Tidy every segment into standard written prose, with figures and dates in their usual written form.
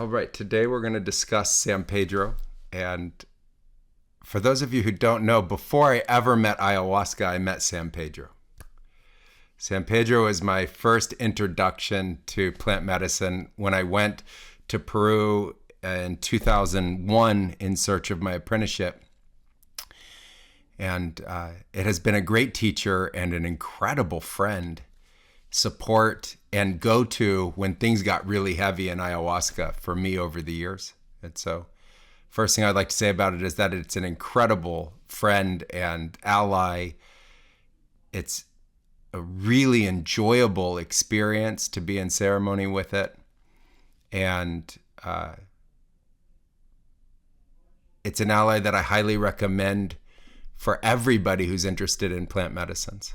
All right, today we're going to discuss San Pedro. And for those of you who don't know, before I ever met ayahuasca, I met San Pedro. San Pedro was my first introduction to plant medicine when I went to Peru in 2001 in search of my apprenticeship. And it has been a great teacher and an incredible friend, support, and go-to when things got really heavy in ayahuasca for me over the years. And so first thing I'd like to say about it is that it's an incredible friend and ally. It's a really enjoyable experience to be in ceremony with it. And it's an ally that I highly recommend for everybody who's interested in plant medicines.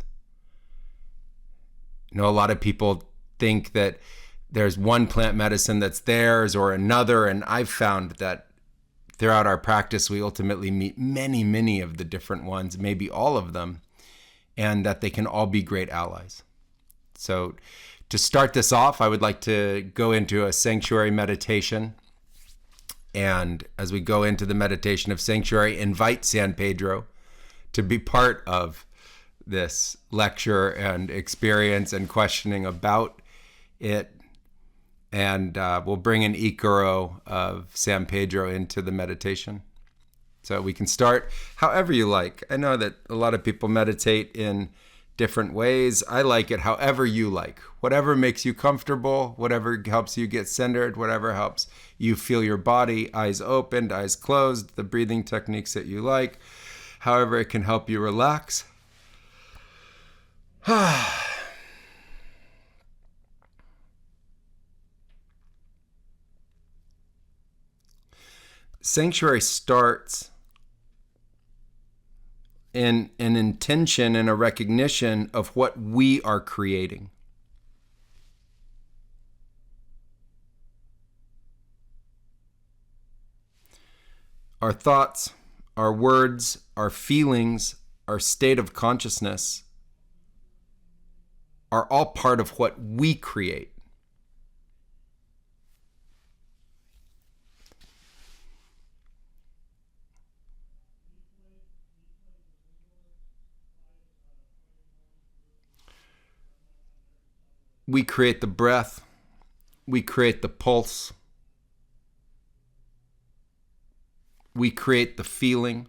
You know, a lot of people think that there's one plant medicine that's theirs or another, and I've found that throughout our practice, we ultimately meet many of the different ones, maybe all of them, and that they can all be great allies. So to start this off, I would like to go into a sanctuary meditation. And as we go into the meditation of sanctuary, invite San Pedro to be part of this lecture and experience and questioning about it. And we'll bring an Icaro of San Pedro into the meditation. So we can start however you like. I know that a lot of people meditate in different ways. I like it however you like. Whatever makes you comfortable, whatever helps you get centered, whatever helps you feel your body, eyes opened, eyes closed, the breathing techniques that you like, however it can help you relax. Sanctuary starts in an intention and a recognition of what we are creating. Our thoughts, our words, our feelings, our state of consciousness are all part of what we create. We create the breath. We create the pulse. We create the feeling.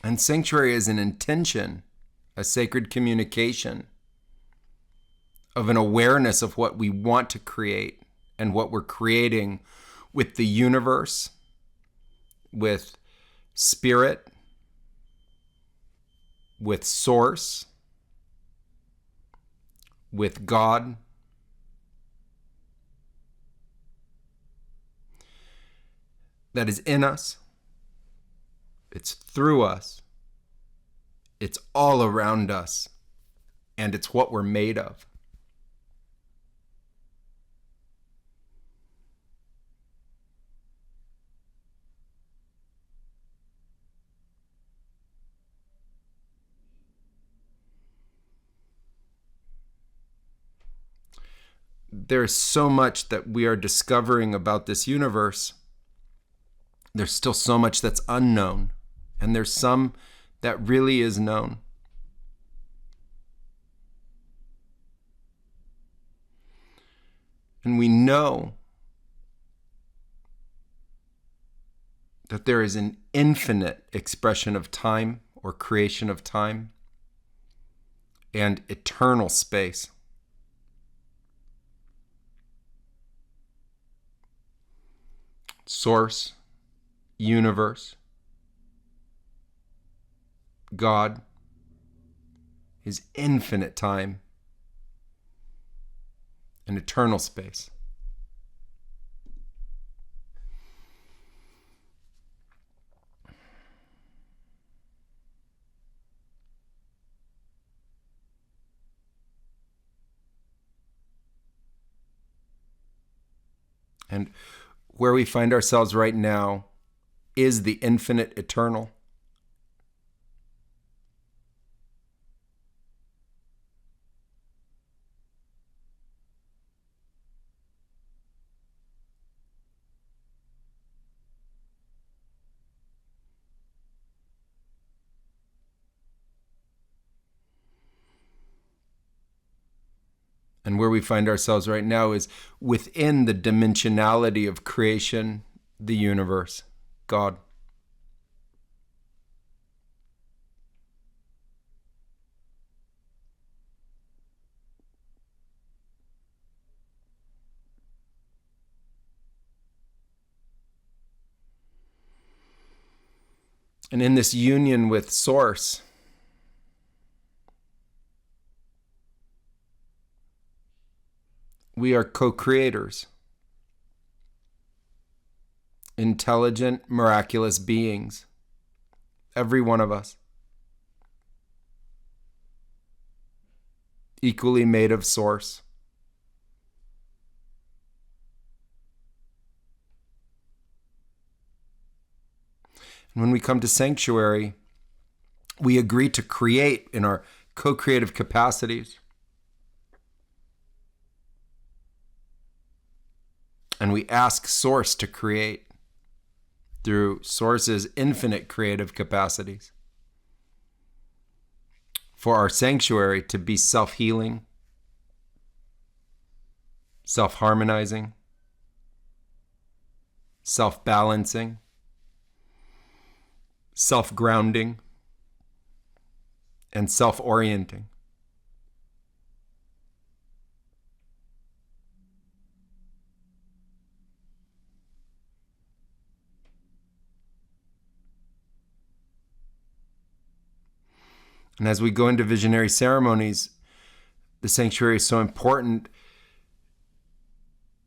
And sanctuary is an intention, a sacred communication of an awareness of what we want to create and what we're creating with the universe, with spirit, with source, with God. That is in us. It's through us. It's all around us. And it's what we're made of. There's so much that we are discovering about this universe. There's still so much that's unknown, and there's some that really is known. And we know that there is an infinite expression of time or creation of time and eternal space. Source, universe, God is infinite time and eternal space. And where we find ourselves right now is the infinite eternal. And where we find ourselves right now is within the dimensionality of creation, the universe, God. And in this union with Source, we are co-creators, intelligent, miraculous beings, every one of us, equally made of Source. And when we come to sanctuary, we agree to create in our co-creative capacities. And we ask Source to create through Source's infinite creative capacities. For our sanctuary to be self-healing, self-harmonizing, self-balancing, self-grounding, and self-orienting. And as we go into visionary ceremonies, the sanctuary is so important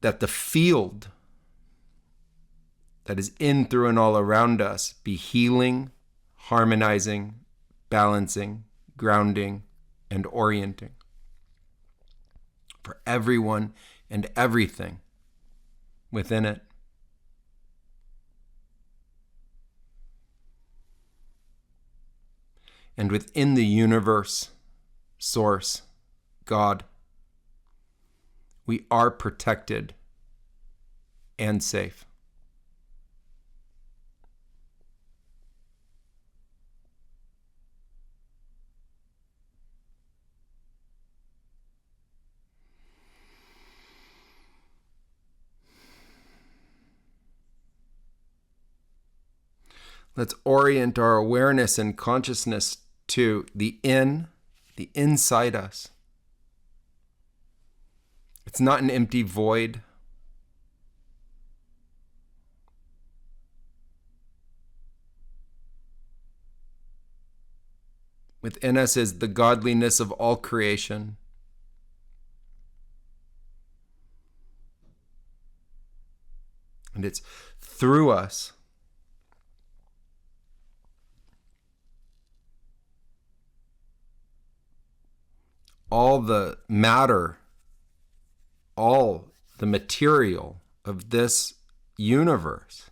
that the field that is in, through, and all around us be healing, harmonizing, balancing, grounding, and orienting for everyone and everything within it. And within the universe, Source, God, we are protected and safe. Let's orient our awareness and consciousness to the inside us. It's not an empty void. Within us is the godliness of all creation. And it's through us all the matter, all the material of this universe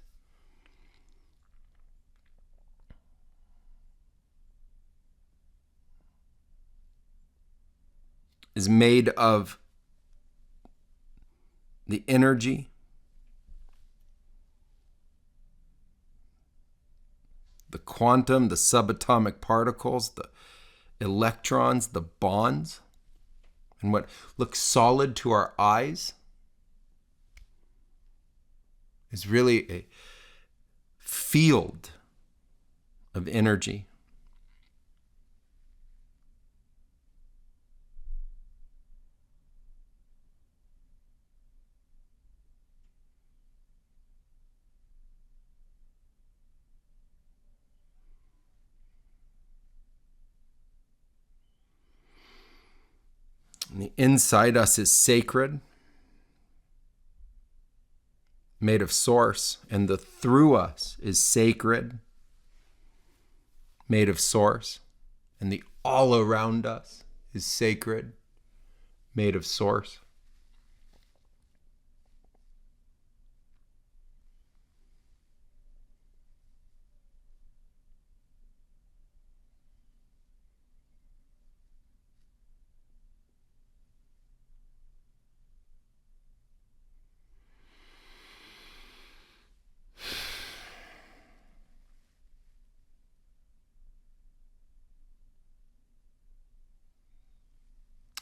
is made of the energy, the quantum, the subatomic particles, the electrons, the bonds. And what looks solid to our eyes is really a field of energy. And the inside us is sacred, made of Source, and the through us is sacred, made of Source, and the all around us is sacred, made of Source.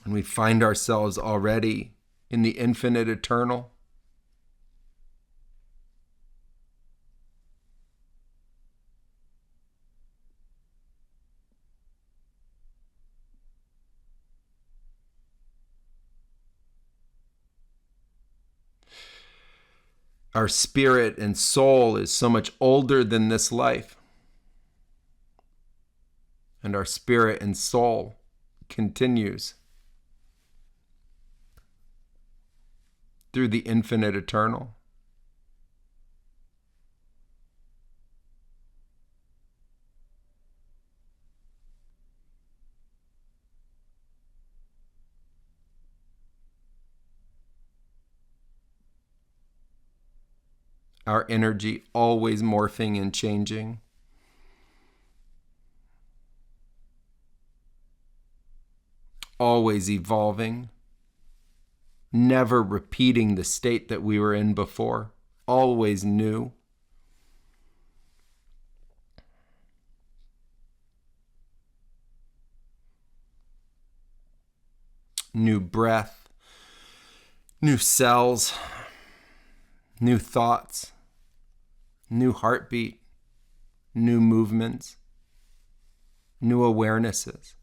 And we find ourselves already in the infinite eternal. Our spirit and soul is so much older than this life. And our spirit and soul continues through the infinite eternal. Our energy always morphing and changing. Always evolving. Never repeating the state that we were in before. Always new. New breath. New cells. New thoughts. New heartbeat, new movements, new awarenesses.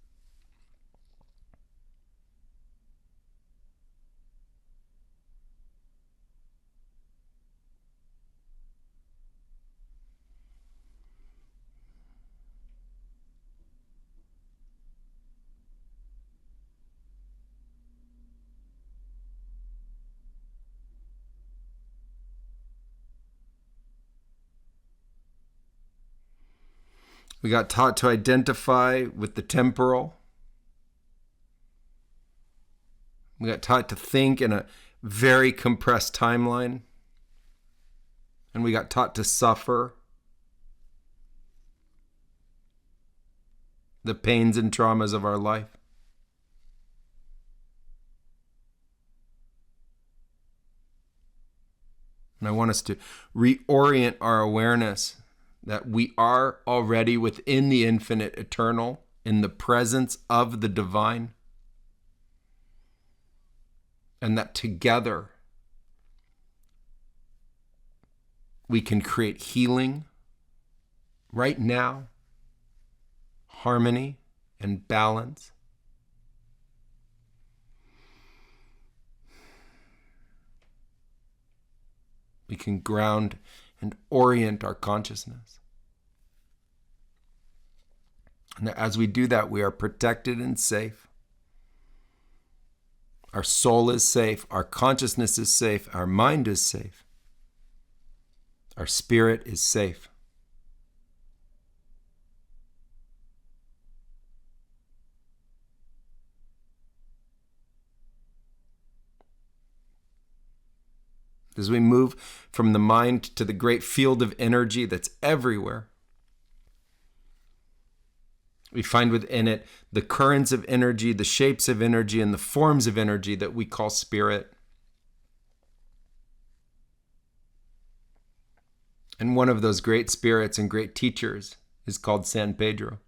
We got taught to identify with the temporal. We got taught to think in a very compressed timeline. And we got taught to suffer the pains and traumas of our life. And I want us to reorient our awareness that we are already within the infinite eternal, in the presence of the divine, and that together we can create healing right now, harmony and balance. We can ground and orient our consciousness. And as we do that, we are protected and safe. Our soul is safe. Our consciousness is safe. Our mind is safe. Our spirit is safe. As we move from the mind to the great field of energy that's everywhere, we find within it the currents of energy, the shapes of energy, and the forms of energy that we call spirit. And one of those great spirits and great teachers is called San Pedro.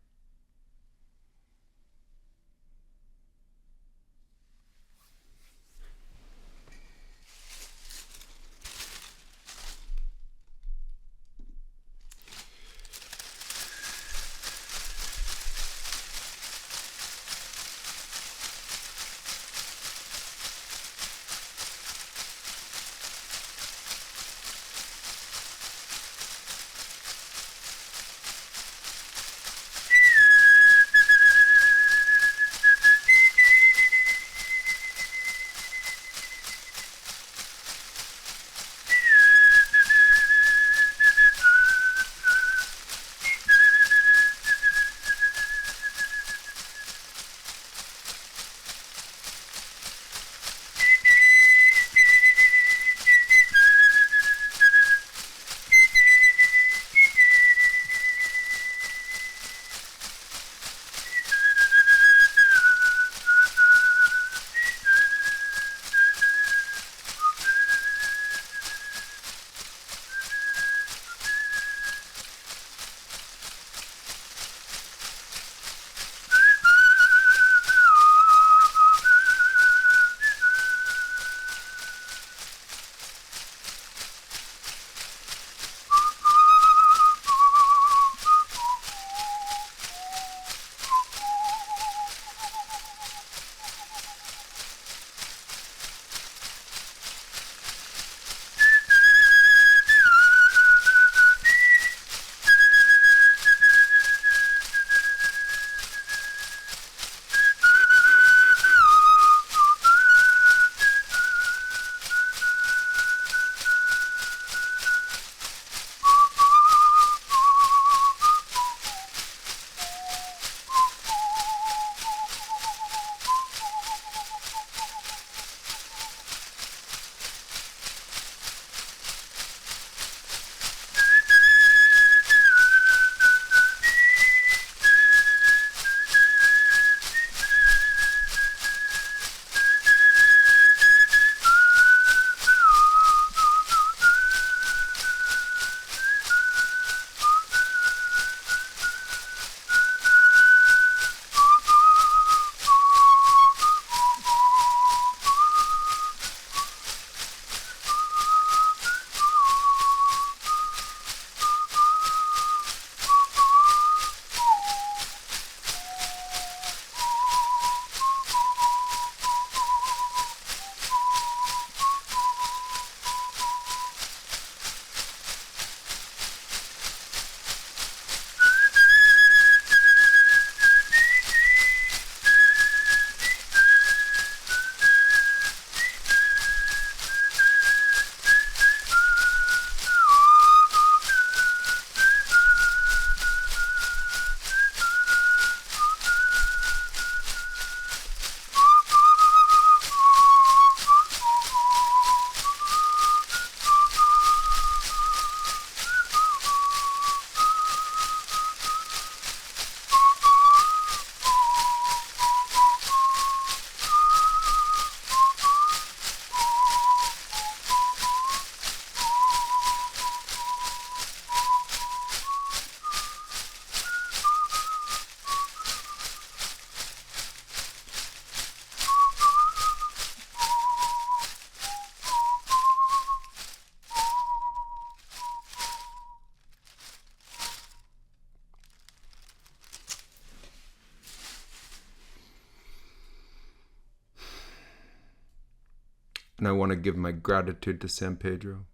And I want to give my gratitude to San Pedro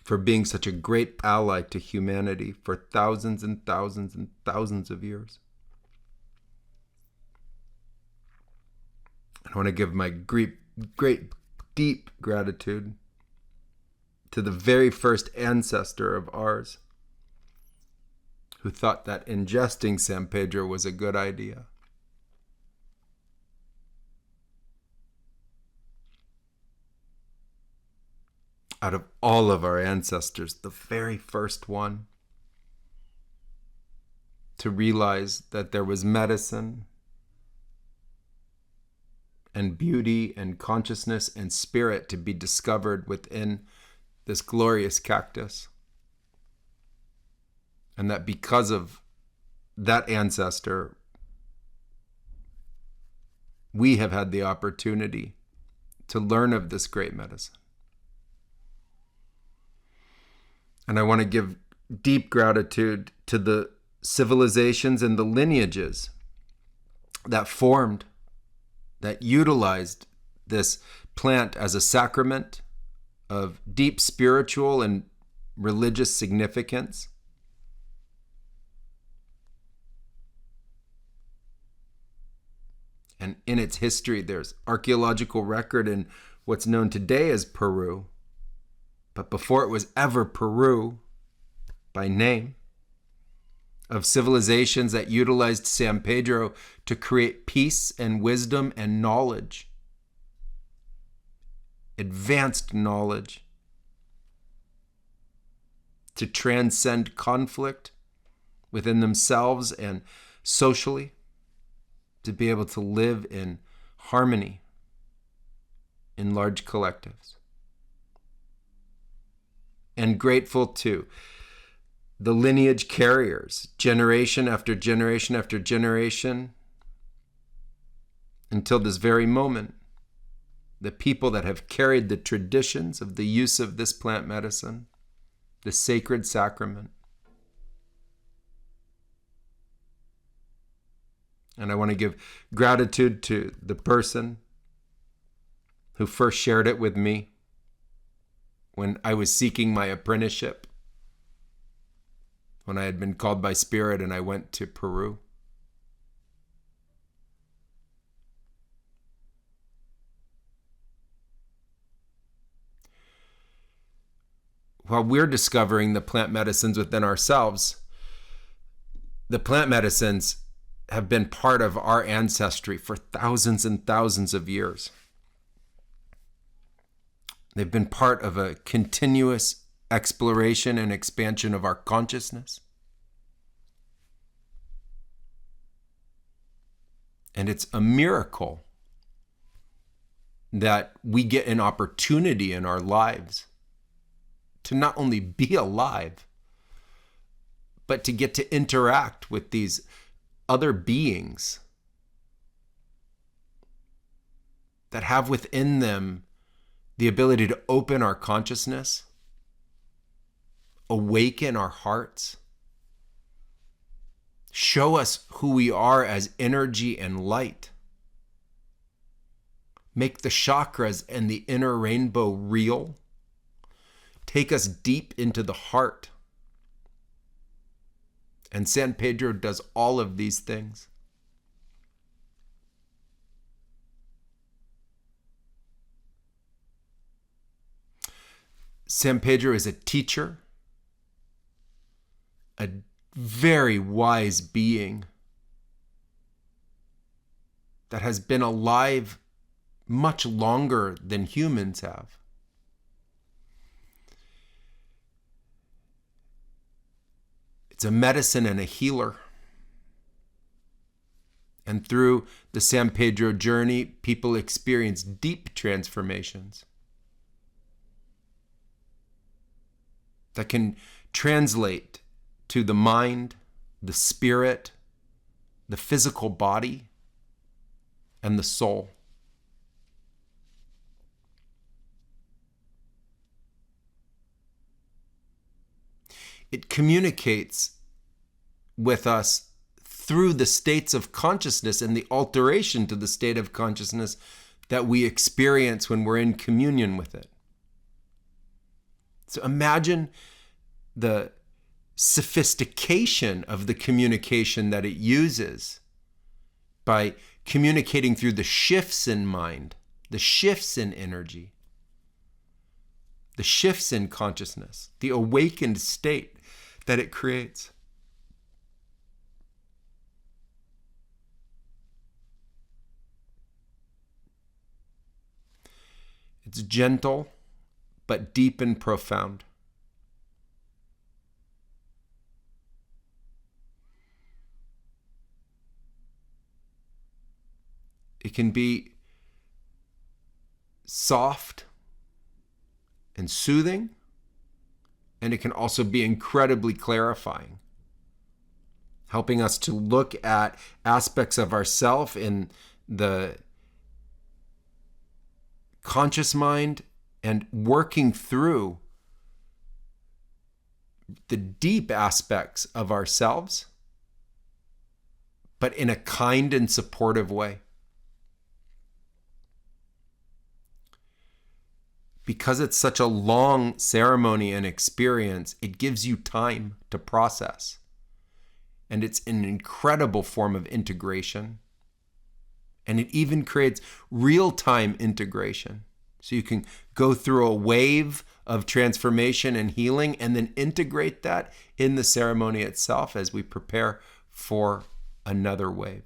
for being such a great ally to humanity for thousands and thousands and thousands of years. I want to give my great, deep gratitude to the very first ancestor of ours who thought that ingesting San Pedro was a good idea. Out of all of our ancestors, the very first one to realize that there was medicine and beauty and consciousness and spirit to be discovered within this glorious cactus. And that because of that ancestor, we have had the opportunity to learn of this great medicine. And I want to give deep gratitude to the civilizations and the lineages that formed, that utilized this plant as a sacrament of deep spiritual and religious significance. And in its history, there's archaeological record in what's known today as Peru. But before it was ever Peru by name, of civilizations that utilized San Pedro to create peace and wisdom and knowledge, advanced knowledge, to transcend conflict within themselves and socially, to be able to live in harmony in large collectives. And grateful to the lineage carriers, generation after generation after generation, until this very moment, the people that have carried the traditions of the use of this plant medicine, the sacred sacrament. And I want to give gratitude to the person who first shared it with me when I was seeking my apprenticeship, when I had been called by Spirit and I went to Peru. While we're discovering the plant medicines within ourselves, the plant medicines have been part of our ancestry for thousands and thousands of years. They've been part of a continuous exploration and expansion of our consciousness. And it's a miracle that we get an opportunity in our lives to not only be alive, but to get to interact with these other beings that have within them the ability to open our consciousness, awaken our hearts, show us who we are as energy and light, make the chakras and the inner rainbow real, take us deep into the heart. And San Pedro does all of these things. San Pedro is a teacher, a very wise being that has been alive much longer than humans have. It's a medicine and a healer. And through the San Pedro journey, people experience deep transformations that can translate to the mind, the spirit, the physical body, and the soul. It communicates with us through the states of consciousness and the alteration to the state of consciousness that we experience when we're in communion with it. So imagine the sophistication of the communication that it uses by communicating through the shifts in mind, the shifts in energy, the shifts in consciousness, the awakened state that it creates. It's gentle, but deep and profound. It can be soft and soothing, and it can also be incredibly clarifying, helping us to look at aspects of ourself in the conscious mind and working through the deep aspects of ourselves, but in a kind and supportive way. Because it's such a long ceremony and experience, it gives you time to process. And it's an incredible form of integration. And it even creates real-time integration. So you can go through a wave of transformation and healing and then integrate that in the ceremony itself as we prepare for another wave.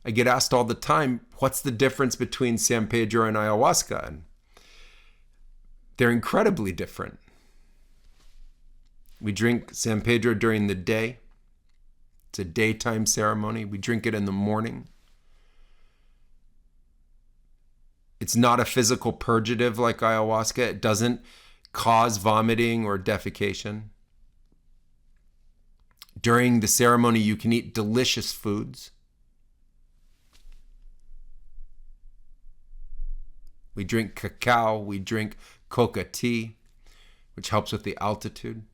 I get asked all the time, what's the difference between San Pedro and ayahuasca? And they're incredibly different. We drink San Pedro during the day. It's a daytime ceremony. We drink it in the morning. It's not a physical purgative like ayahuasca. It doesn't cause vomiting or defecation. During the ceremony, you can eat delicious foods. We drink cacao, we drink coca tea, which helps with the altitude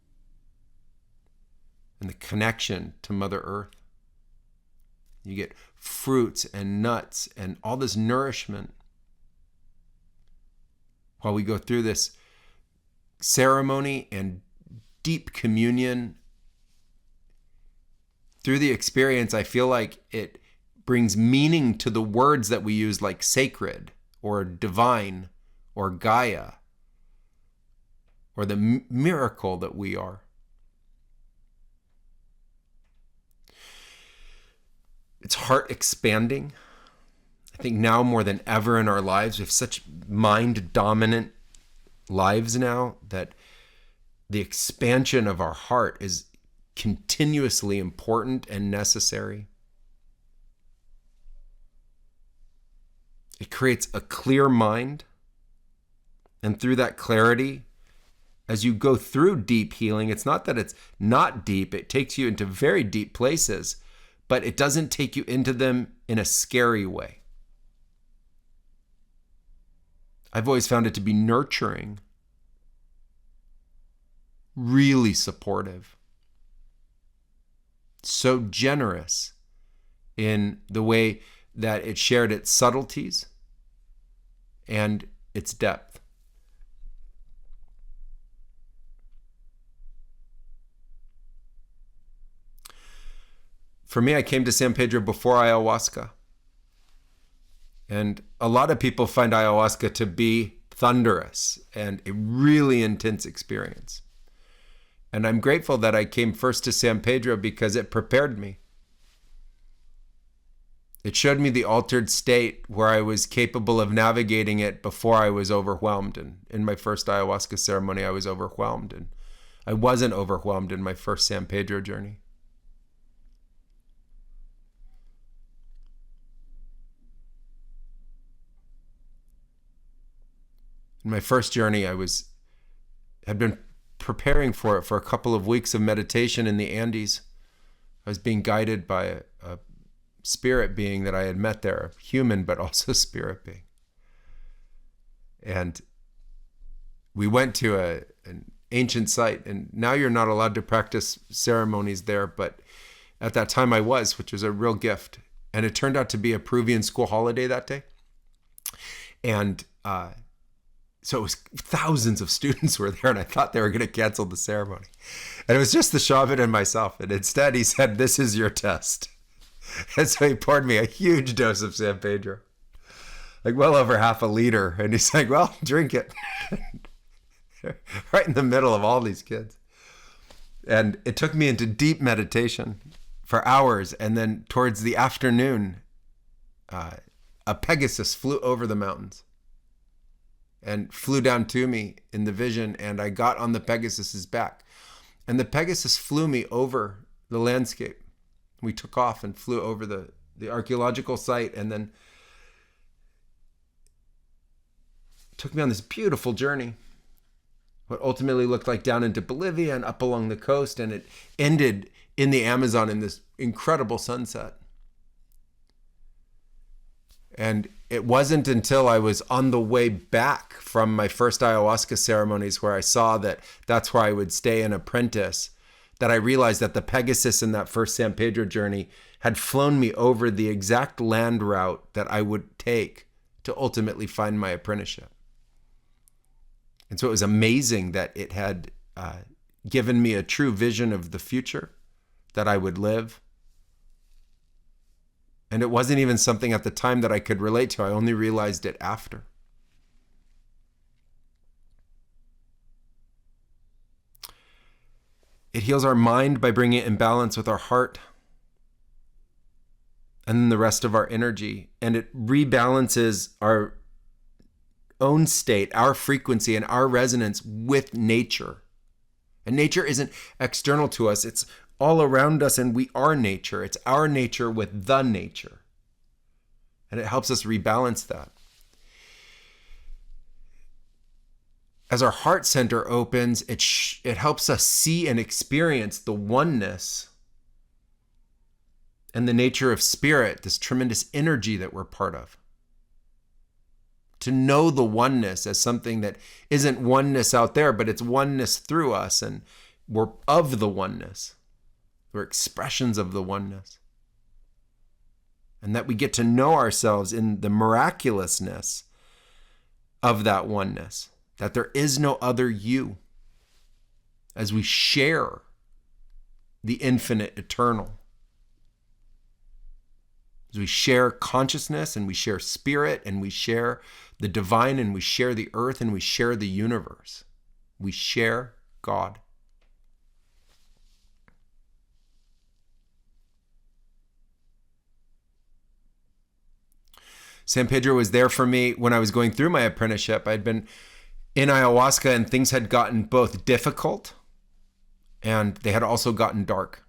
and the connection to Mother Earth. You get fruits and nuts and all this nourishment while we go through this ceremony and deep communion. Through the experience, I feel like it brings meaning to the words that we use, like sacred, or divine, or Gaia, or the miracle that we are. It's heart expanding. I think now more than ever in our lives, we have such mind-dominant lives now that the expansion of our heart is continuously important and necessary. It creates a clear mind. And through that clarity, as you go through deep healing, it's not that it's not deep. It takes you into very deep places, but it doesn't take you into them in a scary way. I've always found it to be nurturing, really supportive, so generous in the way that it shared its subtleties and its depth. For me, I came to San Pedro before ayahuasca. And a lot of people find ayahuasca to be thunderous and a really intense experience. And I'm grateful that I came first to San Pedro because it prepared me. It showed me the altered state where I was capable of navigating it before I was overwhelmed. And in my first ayahuasca ceremony, I was overwhelmed. And I wasn't overwhelmed in my first San Pedro journey. In my first journey, had been preparing for it for a couple of weeks of meditation in the Andes. I was being guided by a spirit being that I had met there, a human, but also spirit being. And we went to an ancient site. And now you're not allowed to practice ceremonies there, but at that time I was, which was a real gift. And it turned out to be a Peruvian school holiday that day. And so it was thousands of students were there, and I thought they were going to cancel the ceremony. And it was just the shaman and myself. And instead he said, "This is your test." And so he poured me a huge dose of San Pedro, like well over half a liter. And he's like, "Well, drink it." Right in the middle of all these kids. And it took me into deep meditation for hours. And then towards the afternoon, a Pegasus flew over the mountains and flew down to me in the vision. And I got on the Pegasus's back. And the Pegasus flew me over the landscape. We took off and flew over the archaeological site, and then took me on this beautiful journey. What ultimately looked like down into Bolivia and up along the coast, and it ended in the Amazon in this incredible sunset. And it wasn't until I was on the way back from my first ayahuasca ceremonies, where I saw that that's where I would stay an apprentice, that I realized that the Pegasus in that first San Pedro journey had flown me over the exact land route that I would take to ultimately find my apprenticeship. And so it was amazing that it had given me a true vision of the future that I would live. And it wasn't even something at the time that I could relate to. I only realized it after. It heals our mind by bringing it in balance with our heart and then the rest of our energy. And it rebalances our own state, our frequency, and our resonance with nature. And nature isn't external to us. It's all around us, and we are nature. It's our nature with the nature. And it helps us rebalance that. As our heart center opens, it helps us see and experience the oneness and the nature of spirit, this tremendous energy that we're part of. To know the oneness as something that isn't oneness out there, but it's oneness through us, and we're of the oneness. We're expressions of the oneness. And that we get to know ourselves in the miraculousness of that oneness. That there is no other you. As we share the infinite eternal. As we share consciousness, and we share spirit, and we share the divine, and we share the earth, and we share the universe. We share God. San Pedro was there for me when I was going through my apprenticeship. I'd been in ayahuasca, and things had gotten both difficult and they had also gotten dark.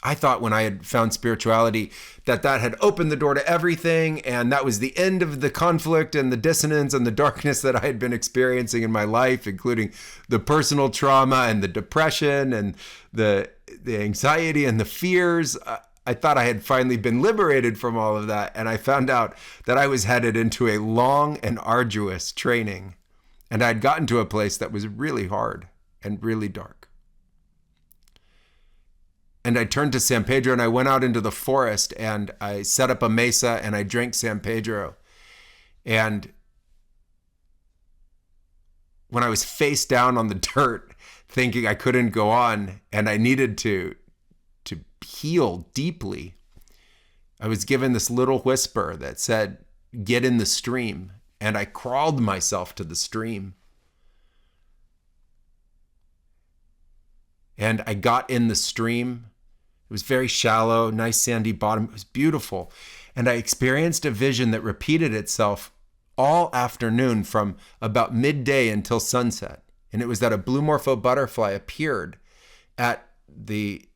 I thought when I had found spirituality that had opened the door to everything, and that was the end of the conflict and the dissonance and the darkness that I had been experiencing in my life, including the personal trauma and the depression and the anxiety and the fears. I thought I had finally been liberated from all of that, and I found out that I was headed into a long and arduous training, and I'd gotten to a place that was really hard and really dark. And I turned to San Pedro, and I went out into the forest, and I set up a mesa, and I drank San Pedro. And when I was face down on the dirt, thinking I couldn't go on, and I needed to heal deeply, I was given this little whisper that said, "Get in the stream." And I crawled myself to the stream. And I got in the stream. It was very shallow, nice sandy bottom. It was beautiful. And I experienced a vision that repeated itself all afternoon from about midday until sunset. And it was that a blue Morpho butterfly appeared at the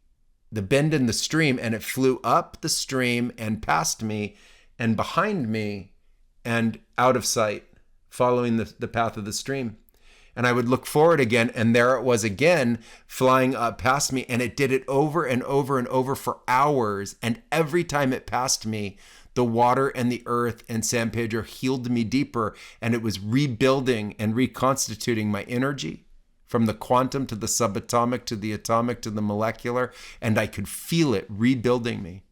bend in the stream, and it flew up the stream and past me and behind me and out of sight, following the path of the stream. And I would look forward again, and there it was again, flying up past me. And it did it over and over and over for hours. And every time it passed me, the water and the earth and San Pedro healed me deeper, and it was rebuilding and reconstituting my energy from the quantum to the subatomic to the atomic to the molecular, and I could feel it rebuilding me,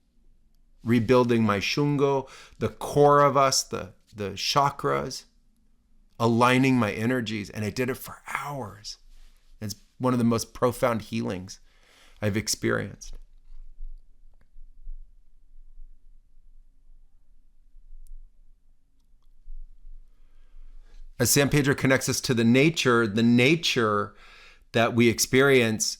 rebuilding my shungo, the core of us, the chakras, aligning my energies, and I did it for hours. It's one of the most profound healings I've experienced. As San Pedro connects us to the nature that we experience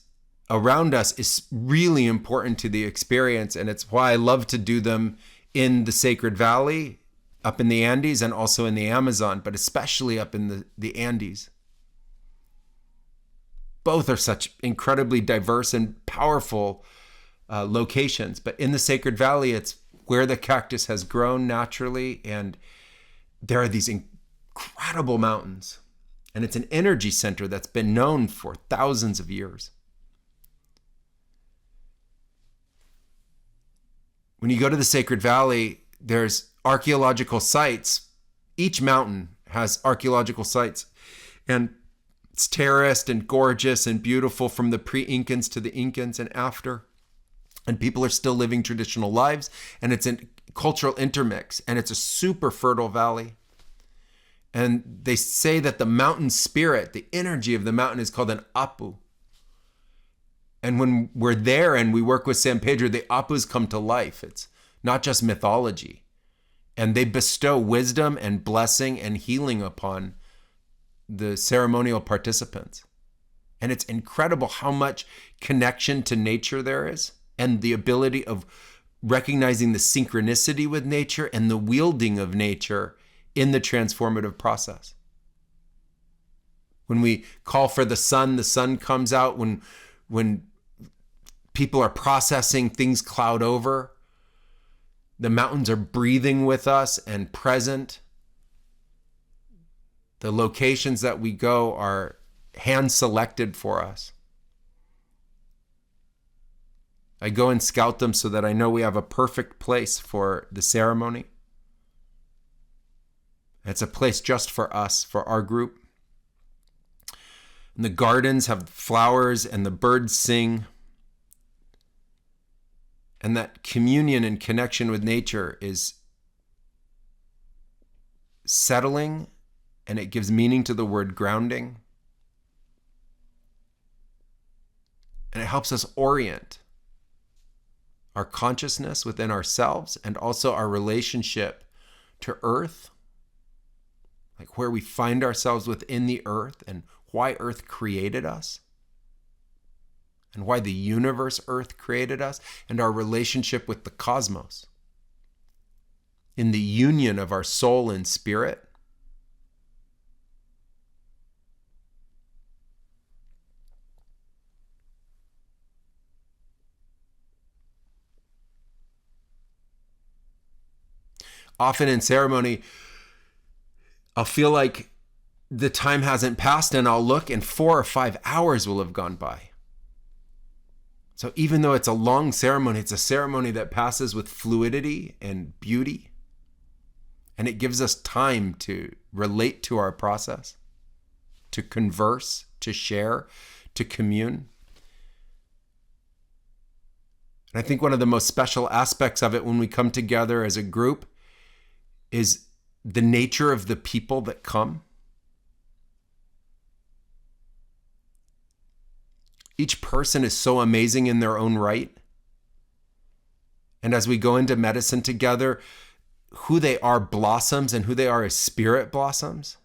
around us is really important to the experience. And it's why I love to do them in the Sacred Valley, up in the Andes, and also in the Amazon, but especially up in the Andes. Both are such incredibly diverse and powerful locations. But in the Sacred Valley, it's where the cactus has grown naturally, and there are these incredible mountains, and it's an energy center that's been known for thousands of years. When you go to the Sacred Valley, there's archaeological sites. Each mountain has archaeological sites, and it's terraced and gorgeous and beautiful from the pre-Incans to the Incans and after. And people are still living traditional lives, and it's a cultural intermix, and it's a super fertile valley. And they say that the mountain spirit, the energy of the mountain, is called an apu. And when we're there and we work with San Pedro, the apus come to life. It's not just mythology. And they bestow wisdom and blessing and healing upon the ceremonial participants. And it's incredible how much connection to nature there is, and the ability of recognizing the synchronicity with nature and the wielding of nature in the transformative process. When we call for the sun comes out. When people are processing, things cloud over. The mountains are breathing with us and present. The locations that we go are hand-selected for us. I go and scout them so that I know we have a perfect place for the ceremony. It's a place just for us, for our group. And the gardens have flowers and the birds sing. And that communion and connection with nature is settling, and it gives meaning to the word grounding. And it helps us orient our consciousness within ourselves and also our relationship to earth, like where we find ourselves within the earth and why earth created us and why the universe earth created us, and our relationship with the cosmos in the union of our soul and spirit. Often in ceremony, I'll feel like the time hasn't passed, and I'll look and 4 or 5 hours will have gone by. So even though it's a long ceremony, it's a ceremony that passes with fluidity and beauty. And it gives us time to relate to our process, to converse, to share, to commune. And I think one of the most special aspects of it when we come together as a group is the nature of the people that come. Each person is so amazing in their own right. And as we go into medicine together, who they are blossoms, and who they are as spirit blossoms.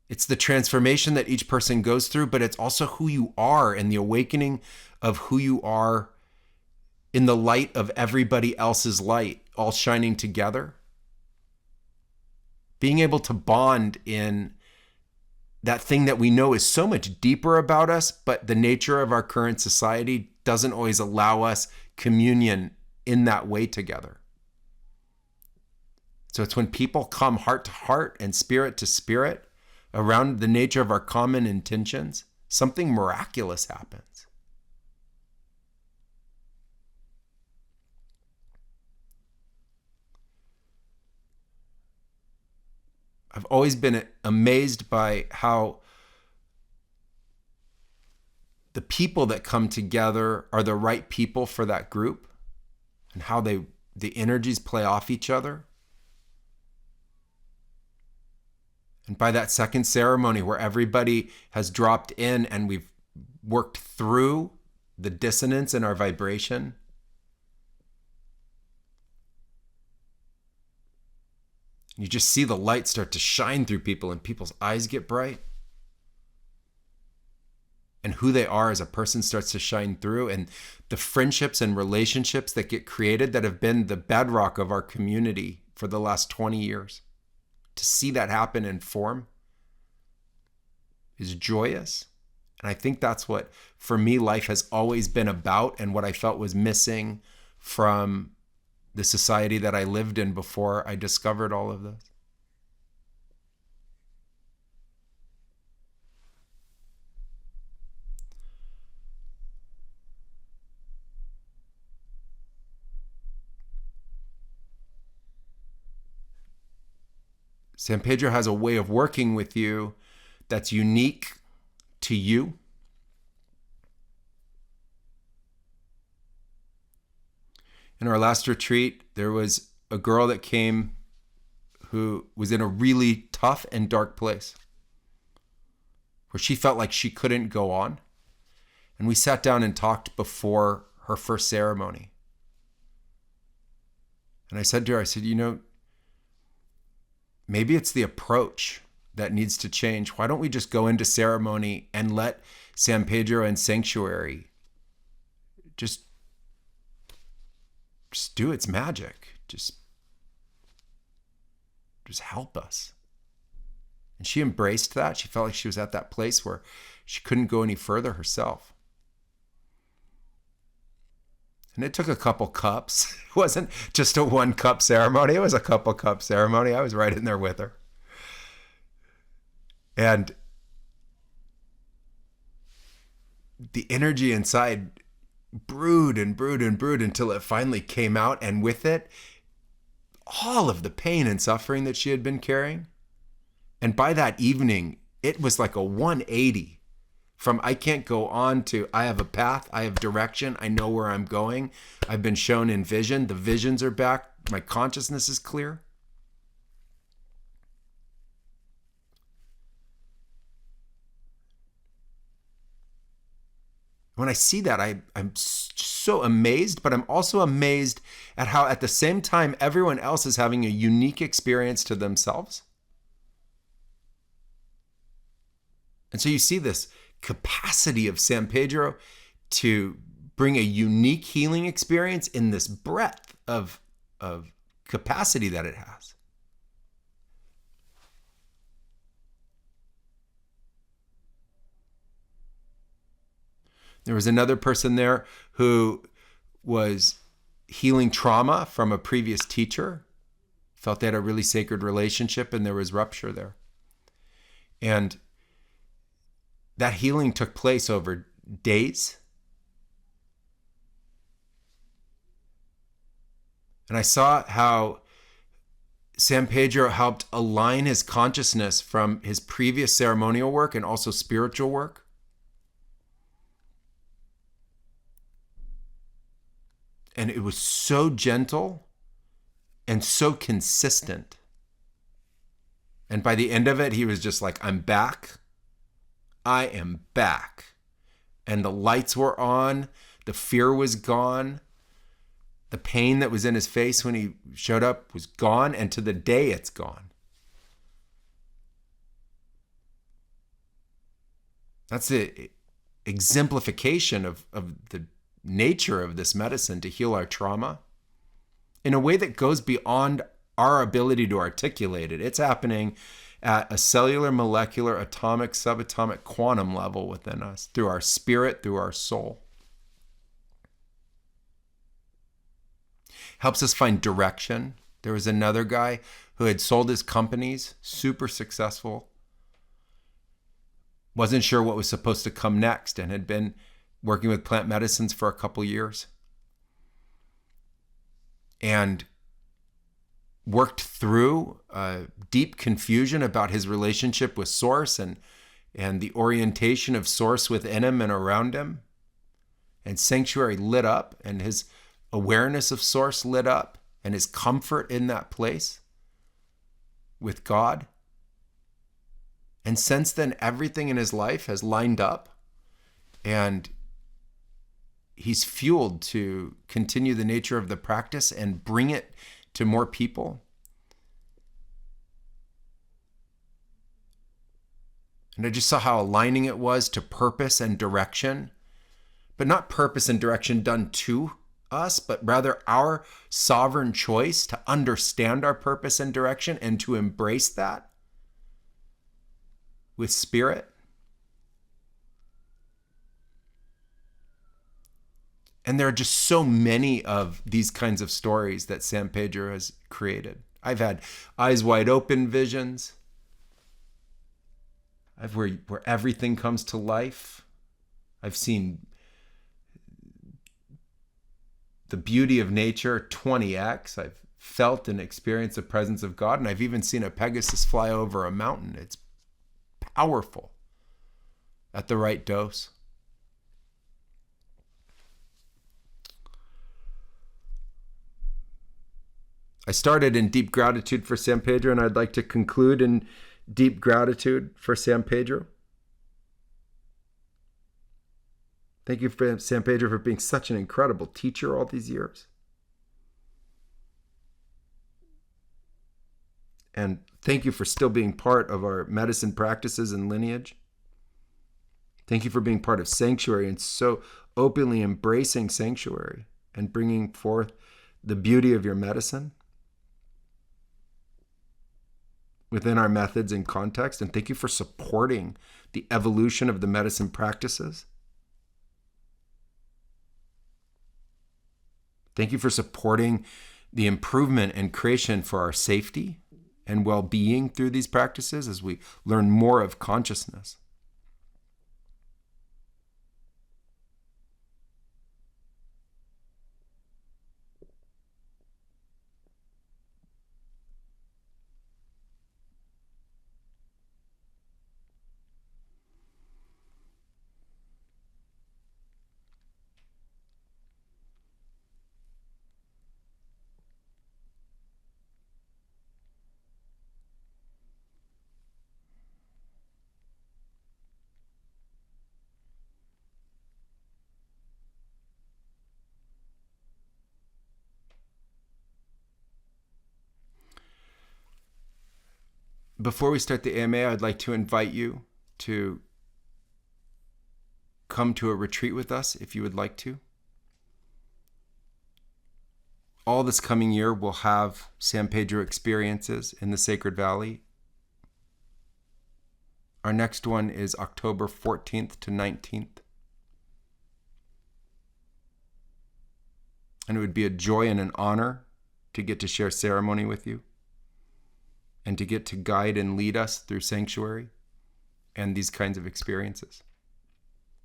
It's the transformation that each person goes through, but it's also who you are and the awakening of who you are in the light of everybody else's light, all shining together. Being able to bond in that thing that we know is so much deeper about us, but the nature of our current society doesn't always allow us communion in that way together. So it's when people come heart to heart and spirit to spirit around the nature of our common intentions, something miraculous happens. I've always been amazed by how the people that come together are the right people for that group, and how the energies play off each other. And by that second ceremony where everybody has dropped in and we've worked through the dissonance in our vibration, you just see the light start to shine through people and people's eyes get bright. And who they are as a person starts to shine through, and the friendships and relationships that get created that have been the bedrock of our community for the last 20 years. To see that happen in form is joyous. And I think that's what, for me, life has always been about, and what I felt was missing from the society that I lived in before I discovered all of this. San Pedro has a way of working with you that's unique to you. In our last retreat, there was a girl that came who was in a really tough and dark place where she felt like she couldn't go on. And we sat down and talked before her first ceremony. And I said to her, I said, maybe it's the approach that needs to change. Why don't we just go into ceremony and let San Pedro and Sanctuary just do its magic. Just help us. And she embraced that. She felt like she was at that place where she couldn't go any further herself. And it took a couple cups. It wasn't just a 1-cup ceremony. It was a couple cup ceremony. I was right in there with her. And the energy inside brewed and brewed and brewed until it finally came out. And with it, all of the pain and suffering that she had been carrying. And by that evening, it was like a 180. From I can't go on to I have a path, I have direction, I know where I'm going. I've been shown in vision. The visions are back. My consciousness is clear. When I see that, I'm so amazed, but I'm also amazed at how at the same time everyone else is having a unique experience to themselves. And so you see this capacity of San Pedro to bring a unique healing experience in this breadth of capacity that it has. There was another person there who was healing trauma from a previous teacher, felt they had a really sacred relationship and there was rupture there. And that healing took place over days. And I saw how San Pedro helped align his consciousness from his previous ceremonial work and also spiritual work. And it was so gentle and so consistent. And by the end of it, he was just like, I'm back. I am back. And the lights were on. The fear was gone. The pain that was in his face when he showed up was gone. And to the day, it's gone. That's the exemplification of the nature of this medicine to heal our trauma in a way that goes beyond our ability to articulate it. It's happening at a cellular, molecular, atomic, subatomic, quantum level within us, through our spirit, through our soul. Helps us find direction. There was another guy who had sold his companies, super successful, wasn't sure what was supposed to come next, and had been working with plant medicines for a couple years. And worked through deep confusion about his relationship with Source and the orientation of Source within him and around him. And Sanctuary lit up, and his awareness of Source lit up, and his comfort in that place with God. And since then, everything in his life has lined up, and he's fueled to continue the nature of the practice and bring it to more people. And I just saw how aligning it was to purpose and direction, but not purpose and direction done to us, but rather our sovereign choice to understand our purpose and direction and to embrace that with spirit. And there are just so many of these kinds of stories that San Pedro has created. I've had eyes wide open visions. I've where everything comes to life. I've seen the beauty of nature 20x. I've felt and experienced the presence of God, and I've even seen a Pegasus fly over a mountain. It's powerful at the right dose. I started in deep gratitude for San Pedro, and I'd like to conclude in deep gratitude for San Pedro. Thank you, for San Pedro, for being such an incredible teacher all these years. And thank you for still being part of our medicine practices and lineage. Thank you for being part of Sanctuary and so openly embracing Sanctuary and bringing forth the beauty of your medicine within our methods and context. And thank you for supporting the evolution of the medicine practices. Thank you for supporting the improvement and creation for our safety and well-being through these practices as we learn more of consciousness. Before we start the AMA, I'd like to invite you to come to a retreat with us if you would like to. All this coming year, we'll have San Pedro experiences in the Sacred Valley. Our next one is October 14th to 19th. And it would be a joy and an honor to get to share ceremony with you and to get to guide and lead us through Sanctuary and these kinds of experiences.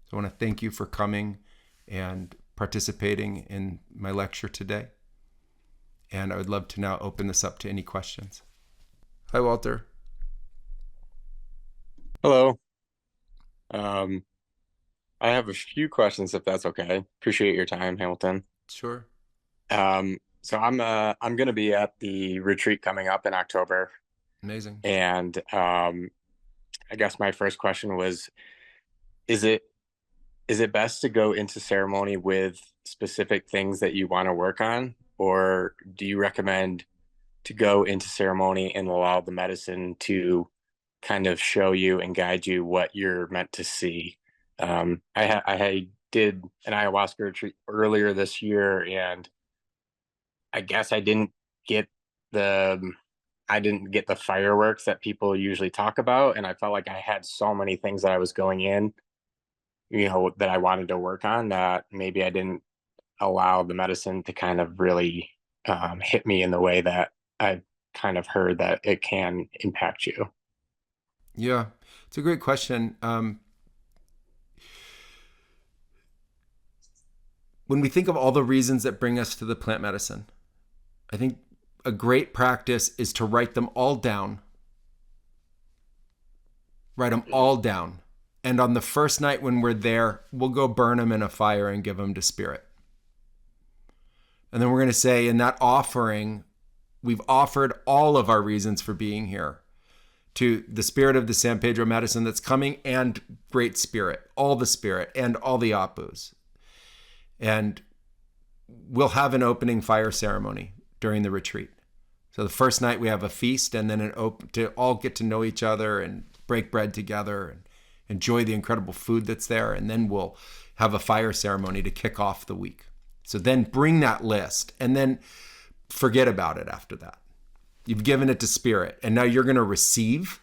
So I want to thank you for coming and participating in my lecture today. And I would love to now open this up to any questions. Hi, Walter. Hello. I have a few questions, if that's okay. Appreciate your time, Hamilton. Sure. So I'm gonna be at the retreat coming up in October, Amazing. and I guess my first question was, is it best to go into ceremony with specific things that you want to work on, or do you recommend to go into ceremony and allow the medicine to kind of show you and guide you what you're meant to see? I did an ayahuasca retreat earlier this year, and I guess get the I didn't get the fireworks that people usually talk about, and I felt like I had so many things that I was going in, that I wanted to work on, that maybe I didn't allow the medicine to kind of really hit me in the way that I kind of heard that it can impact you. Yeah, it's a great question. When we think of all the reasons that bring us to the plant medicine, I think a great practice is to write them all down. Write them all down. And on the first night when we're there, we'll go burn them in a fire and give them to Spirit. And then we're going to say, in that offering, we've offered all of our reasons for being here to the Spirit of the San Pedro medicine that's coming, and Great Spirit, all the Spirit, and all the Apus. And we'll have an opening fire ceremony during the retreat. So the first night we have a feast, and then to all get to know each other and break bread together and enjoy the incredible food that's there. And then we'll have a fire ceremony to kick off the week. So then bring that list and then forget about it after that. You've given it to Spirit, and now you're going to receive.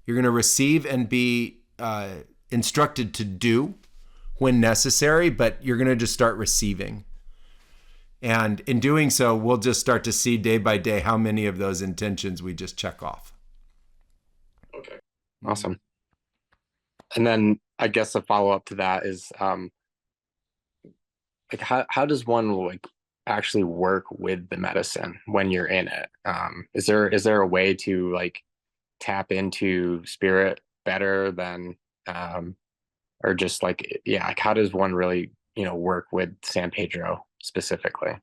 You're going to receive and be instructed to do when necessary, but you're going to just start receiving. And in doing so, we'll just start to see day by day how many of those intentions we just check off. Okay. Awesome. And then I guess a follow-up to that is like how does one like actually work with the medicine when you're in it? Is there a way to like tap into Spirit better than or just like, yeah, like how does one really, work with San Pedro specifically?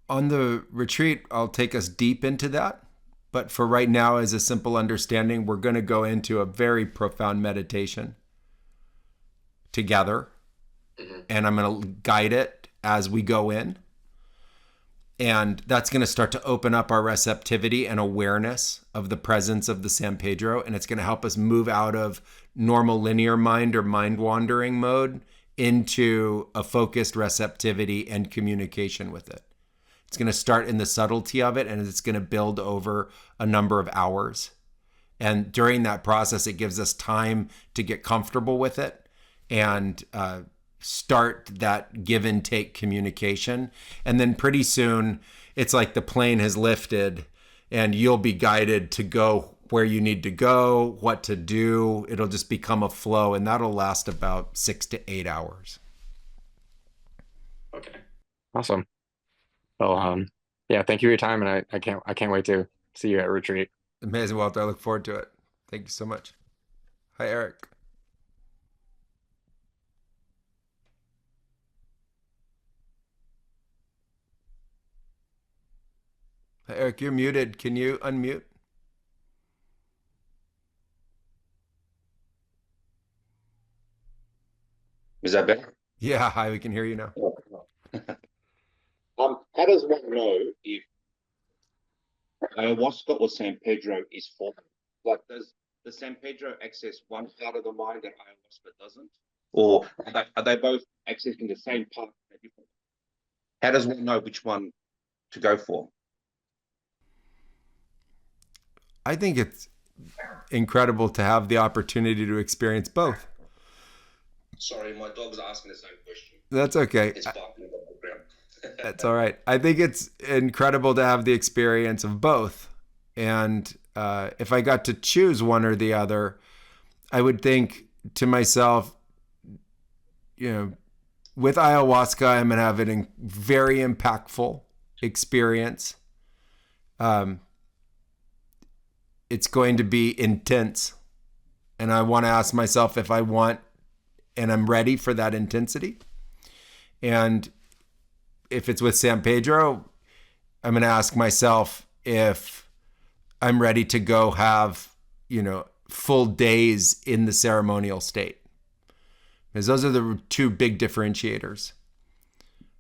On the retreat, I'll take us deep into that. But for right now, as a simple understanding, we're going to go into a very profound meditation together. Mm-hmm. And I'm going to guide it as we go in. And that's going to start to open up our receptivity and awareness of the presence of the San Pedro. And it's going to help us move out of normal linear mind or mind wandering mode into a focused receptivity and communication with it. It's going to start in the subtlety of it, and it's going to build over a number of hours. And during that process, it gives us time to get comfortable with it and start that give and take communication. And then pretty soon, it's like the plane has lifted and you'll be guided to go where you need to go, what to do. It'll just become a flow, and that'll last about 6 to 8 hours. Okay. Awesome. Well, yeah, thank you for your time, and I can't wait to see you at retreat. Amazing, Walter. I look forward to it. Thank you so much. Hi, Eric. Hi, Eric, you're muted. Can you unmute? Is that better? Yeah, hi, we can hear you now. How does one know if ayahuasca or San Pedro is for? Like, does the San Pedro access one part of the mind that ayahuasca doesn't? Or are they both accessing the same part? How does one know which one to go for? I think it's incredible to have the opportunity to experience both. Sorry, my dog's asking the same question. That's okay. It's barking in the background. That's all right. I think it's incredible to have the experience of both. And if I got to choose one or the other, I would think to myself, with ayahuasca, I'm going to have a very impactful experience. It's going to be intense. And I want to ask myself if I want and I'm ready for that intensity. And if it's with San Pedro, I'm going to ask myself if I'm ready to go have, full days in the ceremonial state. Because those are the two big differentiators.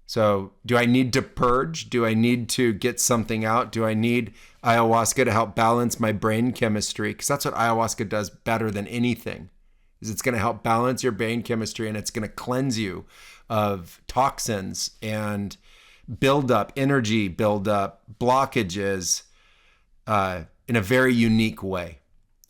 So do I need to purge? Do I need to get something out? Do I need ayahuasca to help balance my brain chemistry? Because that's what ayahuasca does better than anything. Is it's going to help balance your brain chemistry, and it's going to cleanse you of toxins and build up energy, build up blockages in a very unique way.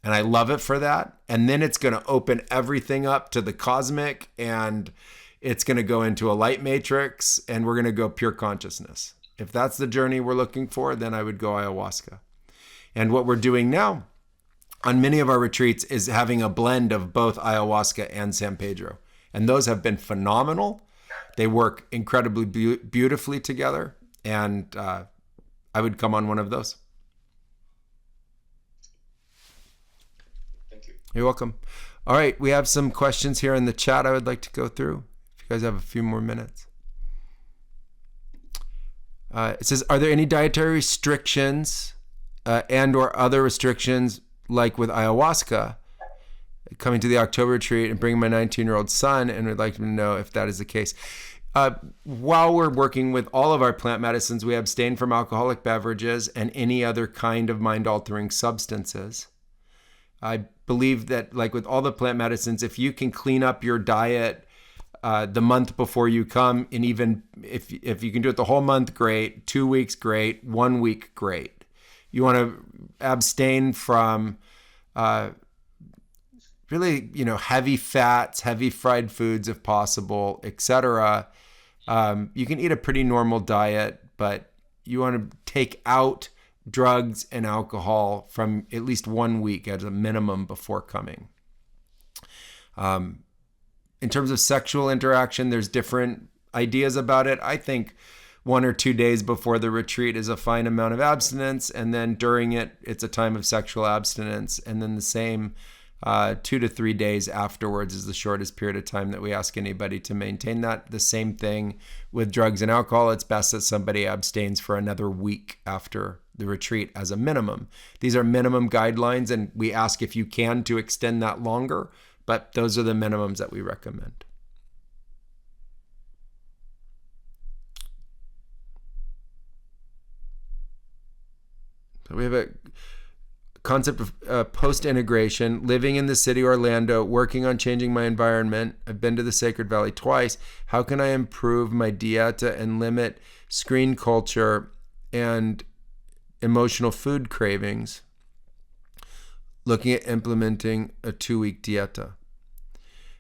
And I love it for that. And then it's going to open everything up to the cosmic, and it's going to go into a light matrix, and we're going to go pure consciousness. If that's the journey we're looking for, then I would go ayahuasca. And what we're doing now on many of our retreats is having a blend of both ayahuasca and San Pedro. And those have been phenomenal. They work incredibly beautifully together. And I I would come on one of those. Thank you. You're welcome. All right, we have some questions here in the chat I would like to go through. If you guys have a few more minutes. It says, are there any dietary restrictions and or other restrictions like with ayahuasca? Coming to the October retreat and bringing my 19-year-old son, and would like to know if that is the case. While we're working with all of our plant medicines, we abstain from alcoholic beverages and any other kind of mind-altering substances. I believe that, like with all the plant medicines, if you can clean up your diet the month before you come, and even if you can do it the whole month, great. 2 weeks, great. 1 week, great. You want to abstain from really, heavy fats, heavy fried foods if possible, etc. You can eat a pretty normal diet, but you want to take out drugs and alcohol from at least 1 week as a minimum before coming. In terms of sexual interaction, there's different ideas about it. I think 1 or 2 days before the retreat is a fine amount of abstinence, and then during it, it's a time of sexual abstinence, and then the same 2 to 3 days afterwards is the shortest period of time that we ask anybody to maintain that. The same thing with drugs and alcohol. It's best that somebody abstains for another week after the retreat as a minimum. These are minimum guidelines, and we ask if you can to extend that longer, but those are the minimums that we recommend. So we have a concept of post-integration, living in the city Orlando, working on changing my environment. I've been to the Sacred Valley twice. How can I improve my dieta and limit screen culture and emotional food cravings? Looking at implementing a 2-week dieta.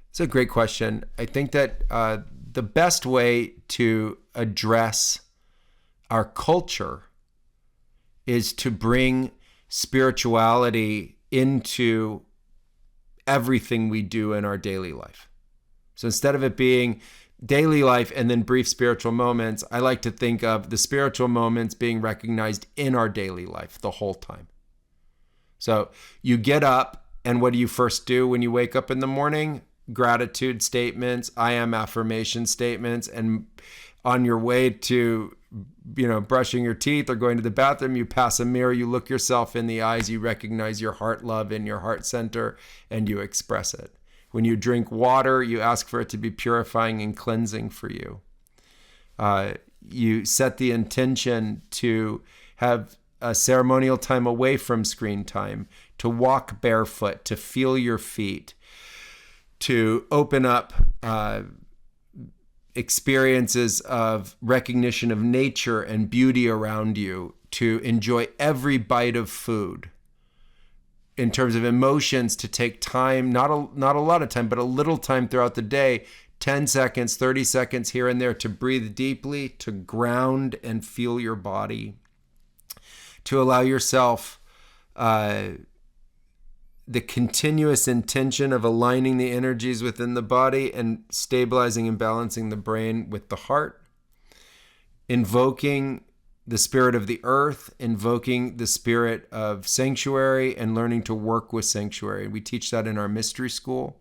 It's a great question. I think that the best way to address our culture is to bring spirituality into everything we do in our daily life. So instead of it being daily life and then brief spiritual moments, I like to think of the spiritual moments being recognized in our daily life the whole time. So you get up, and what do you first do when you wake up in the morning? Gratitude statements, I am affirmation statements, and on your way to brushing your teeth or going to the bathroom, you pass a mirror, you look yourself in the eyes, you recognize your heart love in your heart center, and you express it. When you drink water, you ask for it to be purifying and cleansing for you. You set the intention to have a ceremonial time away from screen time, to walk barefoot, to feel your feet, to open up experiences of recognition of nature and beauty around you, to enjoy every bite of food. In terms of emotions, to take time, not a lot of time, but a little time throughout the day, 10 seconds, 30 seconds here and there, to breathe deeply, to ground and feel your body, to allow yourself the continuous intention of aligning the energies within the body and stabilizing and balancing the brain with the heart, invoking the spirit of the earth, invoking the spirit of sanctuary, and learning to work with sanctuary. We teach that in our mystery school.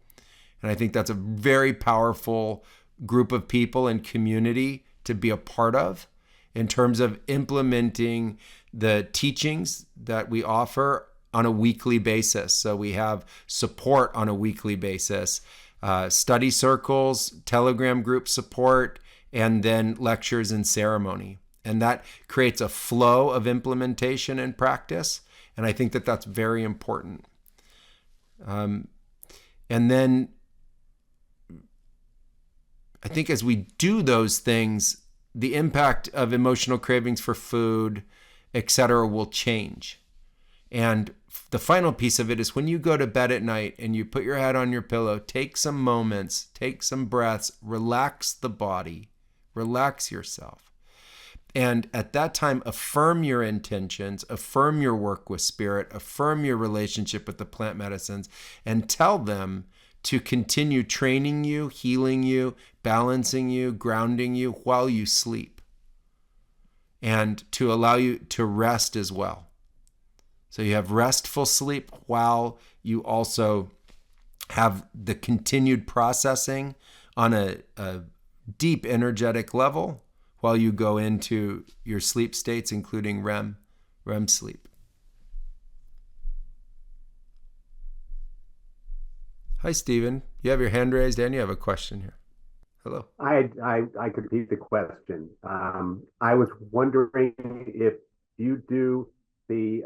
And I think that's a very powerful group of people and community to be a part of in terms of implementing the teachings that we offer on a weekly basis. So we have support on a weekly basis, study circles, Telegram group support, and then lectures and ceremony. And that creates a flow of implementation and practice. And I think that that's very important. And then I think as we do those things, the impact of emotional cravings for food, etc., will change. And the final piece of it is when you go to bed at night and you put your head on your pillow, take some moments, take some breaths, relax the body, relax yourself. And at that time, affirm your intentions, affirm your work with spirit, affirm your relationship with the plant medicines, and tell them to continue training you, healing you, balancing you, grounding you while you sleep. and to allow you to rest as well. So you have restful sleep while you also have the continued processing on a deep energetic level while you go into your sleep states, including REM sleep. Hi, Stephen. You have your hand raised and you have a question here. Hello. I could repeat the question. I was wondering if you do the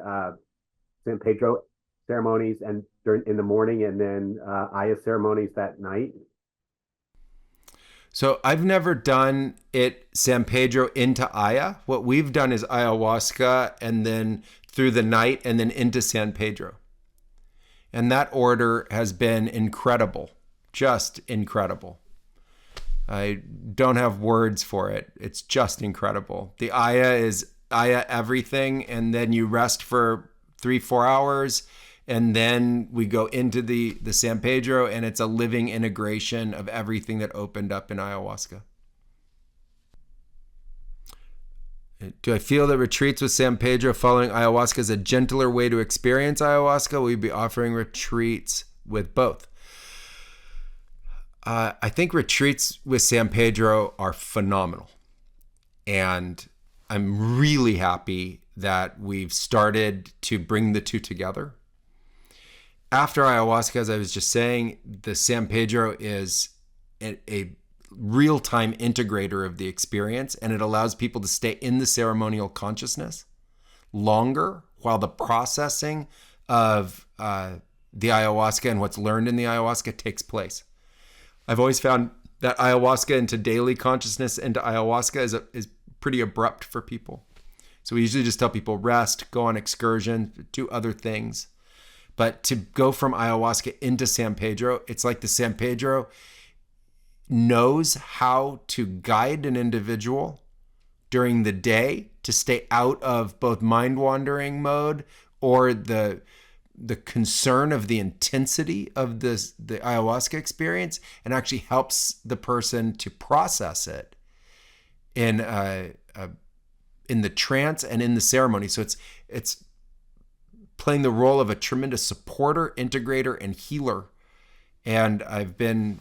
San Pedro ceremonies and in the morning, and then Aya ceremonies that night. So I've never done it San Pedro into Aya. What we've done is ayahuasca and then through the night and then into San Pedro. And that order has been incredible, just incredible. I don't have words for it. It's just incredible. The Aya is Aya everything, and then you rest for 3-4 hours, and then we go into the San Pedro, and it's a living integration of everything that opened up in ayahuasca. Do I feel that retreats with San Pedro following ayahuasca is a gentler way to experience ayahuasca? Will you be offering retreats with both? I think retreats with San Pedro are phenomenal. And I'm really happy that we've started to bring the two together. After ayahuasca, as I was just saying, the San Pedro is a real-time integrator of the experience, and it allows people to stay in the ceremonial consciousness longer while the processing of the ayahuasca and what's learned in the ayahuasca takes place. I've always found that ayahuasca into daily consciousness into ayahuasca is pretty abrupt for people. So we usually just tell people rest, go on excursions, do other things. But to go from ayahuasca into San Pedro, it's like the San Pedro knows how to guide an individual during the day to stay out of both mind wandering mode or the concern of the intensity of the ayahuasca experience, and actually helps the person to process it in the trance and in the ceremony. So it's playing the role of a tremendous supporter, integrator, and healer. And I've been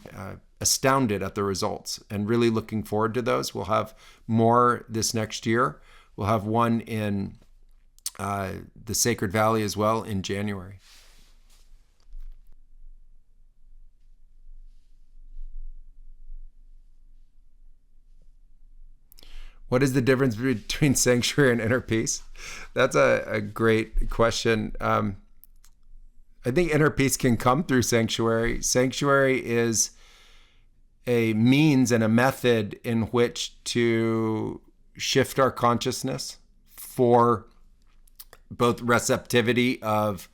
astounded at the results and really looking forward to those. We'll have more this next year. We'll have one in the Sacred Valley as well in January. What is the difference between sanctuary and inner peace? That's a great question. I think inner peace can come through sanctuary. Sanctuary is a means and a method in which to shift our consciousness for both receptivity of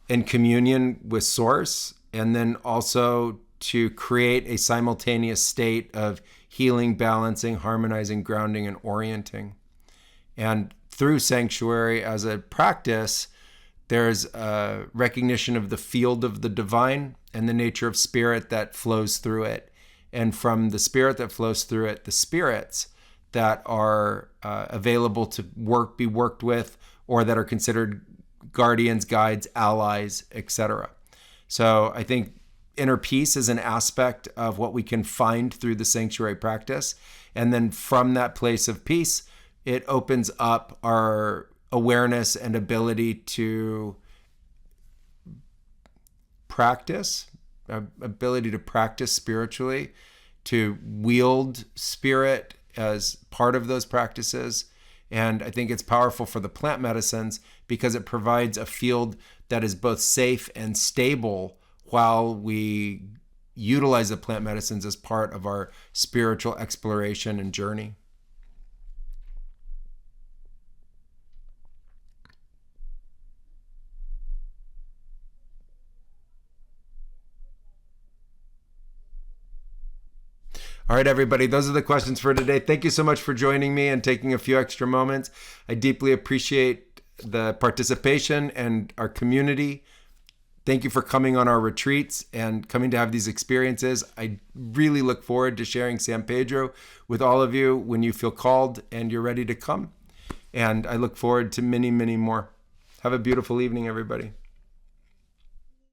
and communion with Source, and then also to create a simultaneous state of healing, balancing, harmonizing, grounding, and orienting. And through sanctuary as a practice, there's a recognition of the field of the divine and the nature of spirit that flows through it. And from the spirit that flows through it, the spirits that are available to be worked with, or that are considered guardians, guides, allies, etc. So I think inner peace is an aspect of what we can find through the sanctuary practice. And then from that place of peace, it opens up our awareness and ability to practice, ability to practice spiritually, to wield spirit as part of those practices. And I think it's powerful for the plant medicines because it provides a field that is both safe and stable while we utilize the plant medicines as part of our spiritual exploration and journey. All right, everybody, those are the questions for today. Thank you so much for joining me and taking a few extra moments. I deeply appreciate the participation and our community. Thank you for coming on our retreats and coming to have these experiences. I really look forward to sharing San Pedro with all of you when you feel called and you're ready to come. And I look forward to many, many more. Have a beautiful evening, everybody.